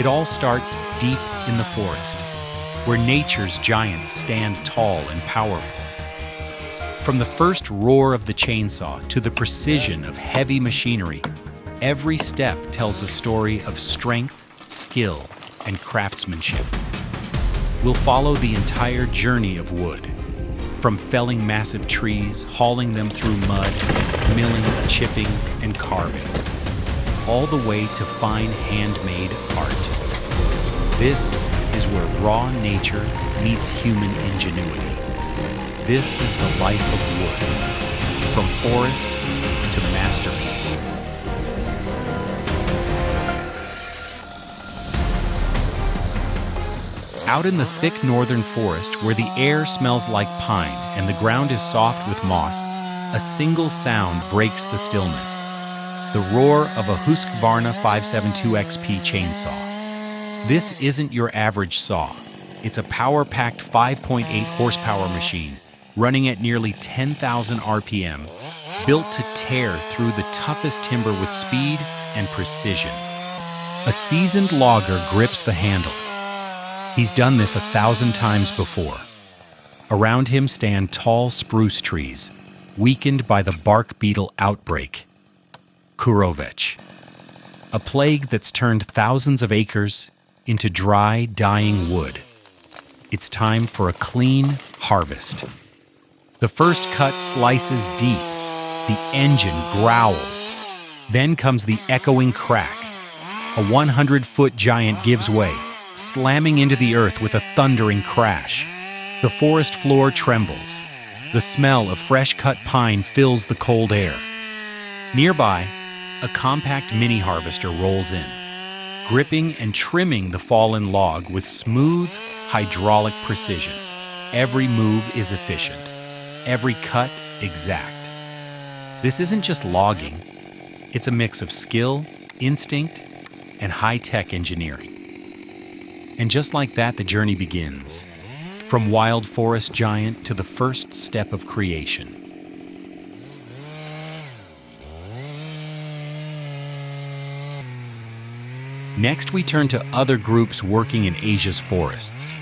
It all starts deep in the forest, where nature's giants stand tall and powerful. From the first roar of the chainsaw to the precision of heavy machinery, every step tells a story of strength, skill, and craftsmanship. We'll follow the entire journey of wood, from felling massive trees, hauling them through mud, milling, chipping, and carving, all the way to fine handmade art. This is where raw nature meets human ingenuity. This is the life of wood, from forest to masterpiece. Out in the thick northern forest, where the air smells like pine and the ground is soft with moss, a single sound breaks the stillness: the roar of a Husqvarna 572XP chainsaw. This isn't your average saw. It's a power-packed 5.8 horsepower machine running at nearly 10,000 RPM, built to tear through the toughest timber with speed and precision. A seasoned logger grips the handle. He's done this 1,000 times before. Around him stand tall spruce trees, weakened by the bark beetle outbreak, Kurovec, a plague that's turned thousands of acres into dry, dying wood. It's time for a clean harvest. The first cut slices deep. The engine growls. Then comes the echoing crack. A 100-foot giant gives way, slamming into the earth with a thundering crash. The forest floor trembles. The smell of fresh-cut pine fills the cold air. Nearby, a compact mini-harvester rolls in, gripping and trimming the fallen log with smooth, hydraulic precision. Every move is efficient. Every cut exact. This isn't just logging. It's a mix of skill, instinct, and high-tech engineering. And just like that, the journey begins. From wild forest giant to the first step of creation. Next, we turn to other groups working in Asia's forests.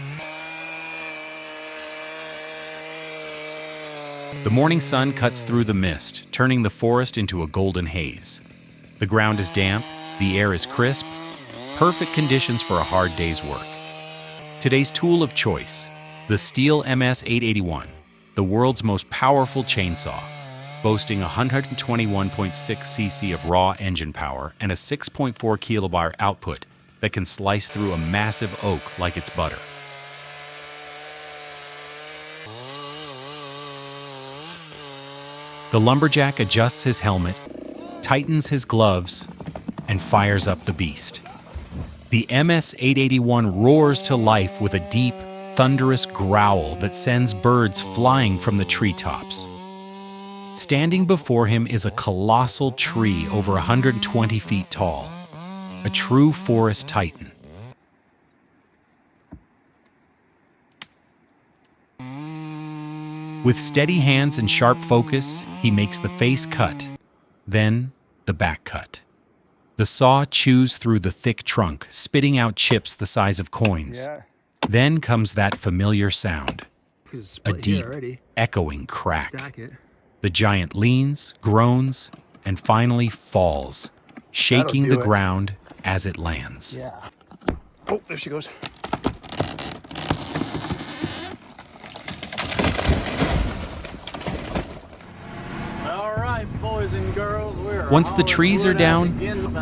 The morning sun cuts through the mist, turning the forest into a golden haze. The ground is damp, the air is crisp, perfect conditions for a hard day's work. Today's tool of choice, the Stihl MS-881, the world's most powerful chainsaw, boasting 121.6 cc of raw engine power and a 6.4 kilobar output that can slice through a massive oak like it's butter. The lumberjack adjusts his helmet, tightens his gloves, and fires up the beast. The MS-881 roars to life with a deep, thunderous growl that sends birds flying from the treetops. Standing before him is a colossal tree over 120 feet tall, a true forest titan. With steady hands and sharp focus, he makes the face cut, then the back cut. The saw chews through the thick trunk, spitting out chips the size of coins. Then comes that familiar sound, a deep, echoing crack. The giant leans, groans, and finally falls, shaking the ground as it lands. Oh, there she goes. Boys and girls, once the trees are down,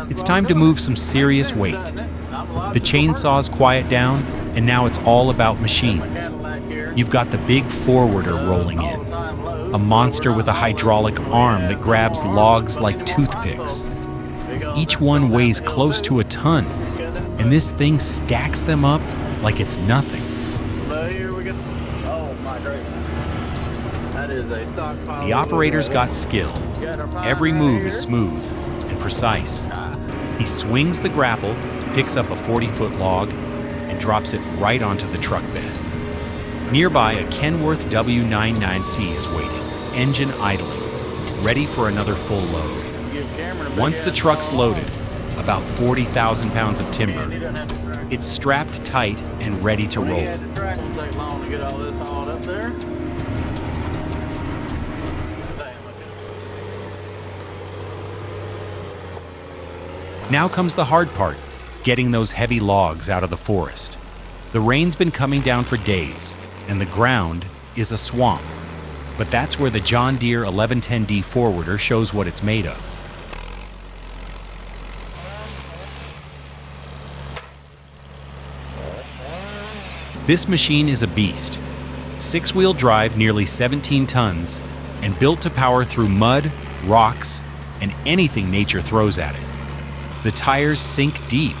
it's time to move some serious weight. The chainsaws quiet down, and now it's all about machines. You've got the big forwarder rolling in, a monster with a hydraulic arm that grabs logs like toothpicks. Each one weighs close to a ton, and this thing stacks them up like it's nothing. The operator's got skill. Every move is smooth and precise. He swings the grapple, picks up a 40-foot log, and drops it right onto the truck bed. Nearby, a Kenworth W99C is waiting, engine idling, ready for another full load. Once the truck's loaded, about 40,000 pounds of timber. It's strapped tight and ready to roll. The track will take long to get all this hauled up there. Now comes the hard part, getting those heavy logs out of the forest. The rain's been coming down for days, and the ground is a swamp. But that's where the John Deere 1110D forwarder shows what it's made of. This machine is a beast. Six-wheel drive, nearly 17 tons, and built to power through mud, rocks, and anything nature throws at it. The tires sink deep,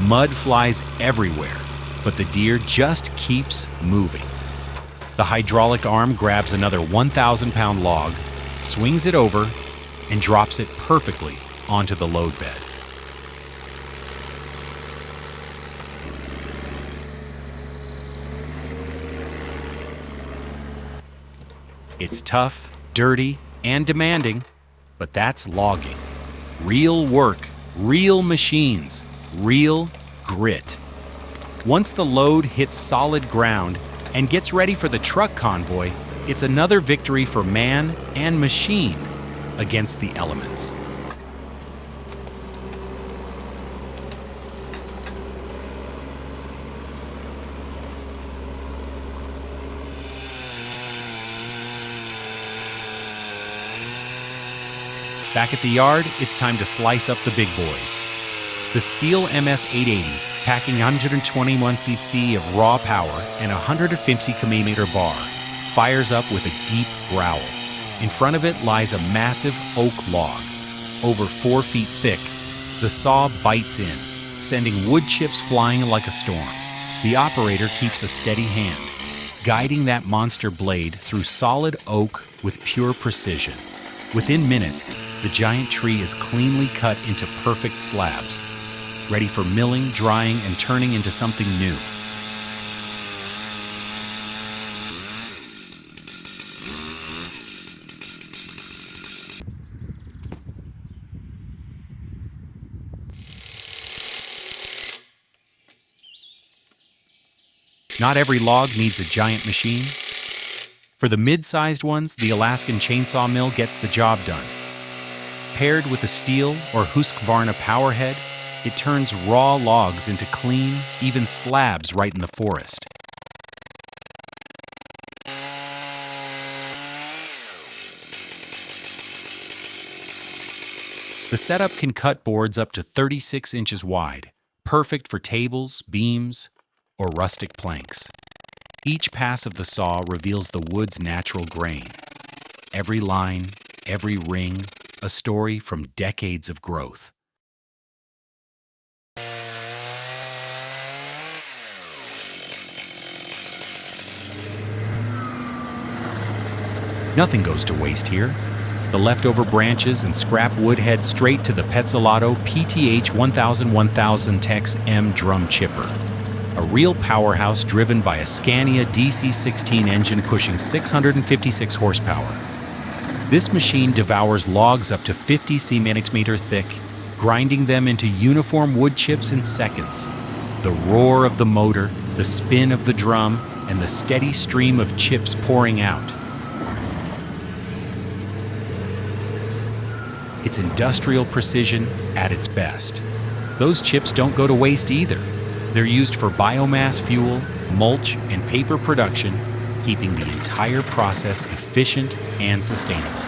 mud flies everywhere, but the Deere just keeps moving. The hydraulic arm grabs another 1,000-pound log, swings it over, and drops it perfectly onto the load bed. It's tough, dirty, and demanding, but that's logging. Real work, real machines, real grit. Once the load hits solid ground and gets ready for the truck convoy, it's another victory for man and machine against the elements. Back at the yard, it's time to slice up the big boys. The Steel MS-880, packing 121 cc of raw power and a 150 mm bar, fires up with a deep growl. In front of it lies a massive oak log. Over 4 feet thick, the saw bites in, sending wood chips flying like a storm. The operator keeps a steady hand, guiding that monster blade through solid oak with pure precision. Within minutes, the giant tree is cleanly cut into perfect slabs, ready for milling, drying, and turning into something new. Not every log needs a giant machine. For the mid-sized ones, the Alaskan chainsaw mill gets the job done. Paired with a steel or Husqvarna powerhead, it turns raw logs into clean, even slabs right in the forest. The setup can cut boards up to 36 inches wide, perfect for tables, beams, or rustic planks. Each pass of the saw reveals the wood's natural grain. Every line, every ring, a story from decades of growth. Nothing goes to waste here. The leftover branches and scrap wood head straight to the Petzolato PTH 1000 Tex M drum chipper. A real powerhouse driven by a Scania DC-16 engine pushing 656 horsepower. This machine devours logs up to 50 cm thick, grinding them into uniform wood chips in seconds. The roar of the motor, the spin of the drum, and the steady stream of chips pouring out. It's industrial precision at its best. Those chips don't go to waste either. They're used for biomass fuel, mulch, and paper production, keeping the entire process efficient and sustainable.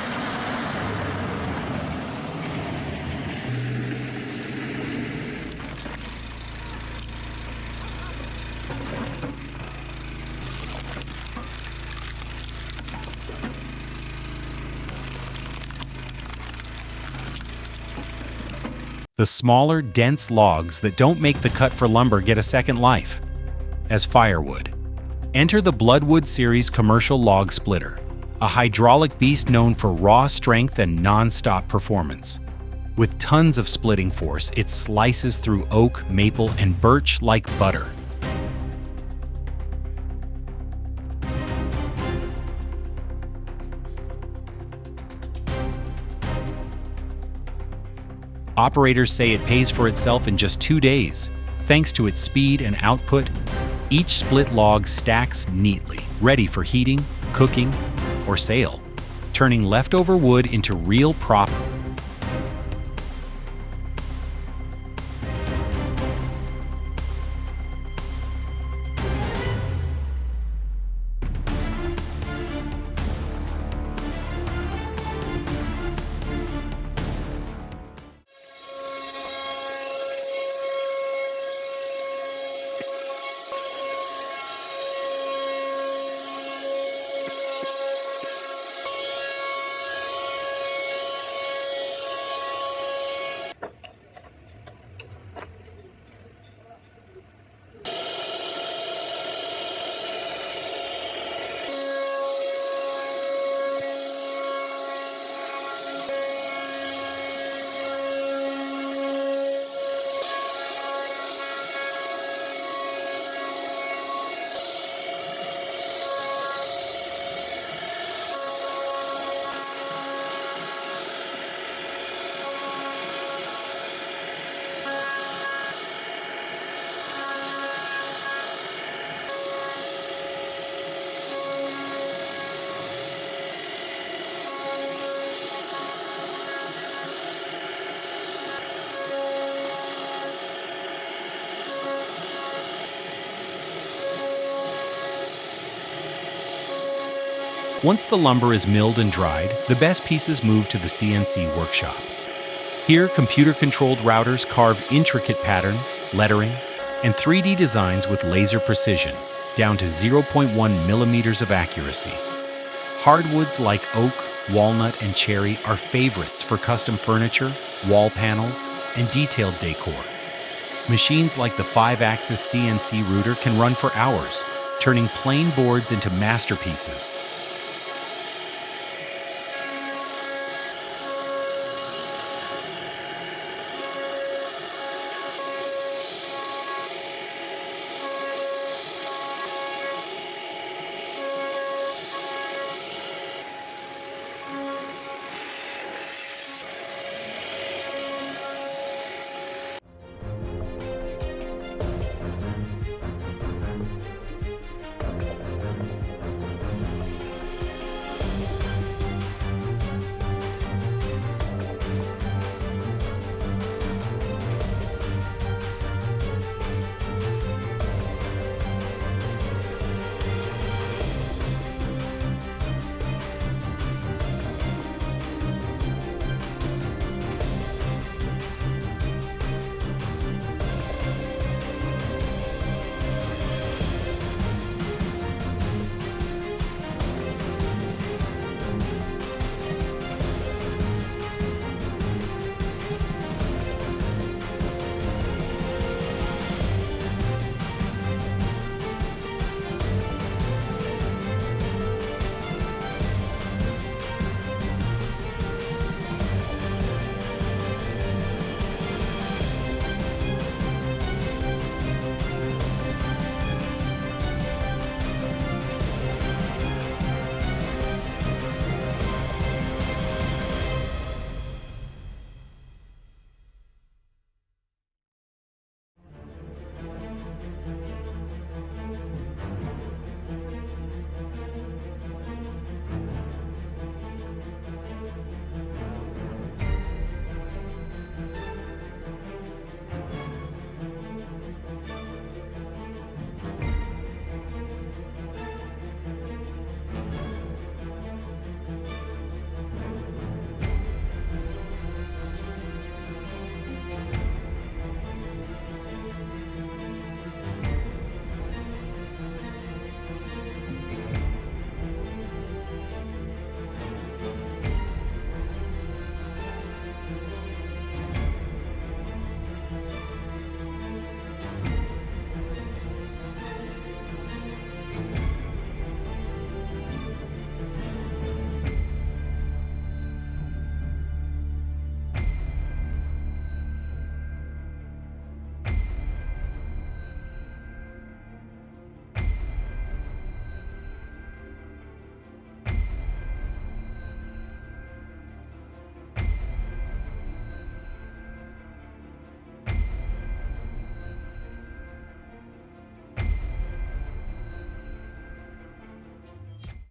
The smaller, dense logs that don't make the cut for lumber get a second life as firewood. Enter the Bloodwood Series commercial log splitter, a hydraulic beast known for raw strength and non-stop performance. With tons of splitting force, it slices through oak, maple, and birch like butter. Operators say it pays for itself in just 2 days. Thanks to its speed and output, each split log stacks neatly, ready for heating, cooking, or sale, turning leftover wood into real profit. Once the lumber is milled and dried, the best pieces move to the CNC workshop. Here, computer-controlled routers carve intricate patterns, lettering, and 3D designs with laser precision, down to 0.1 millimeters of accuracy. Hardwoods like oak, walnut, and cherry are favorites for custom furniture, wall panels, and detailed decor. Machines like the 5-axis CNC router can run for hours, turning plain boards into masterpieces,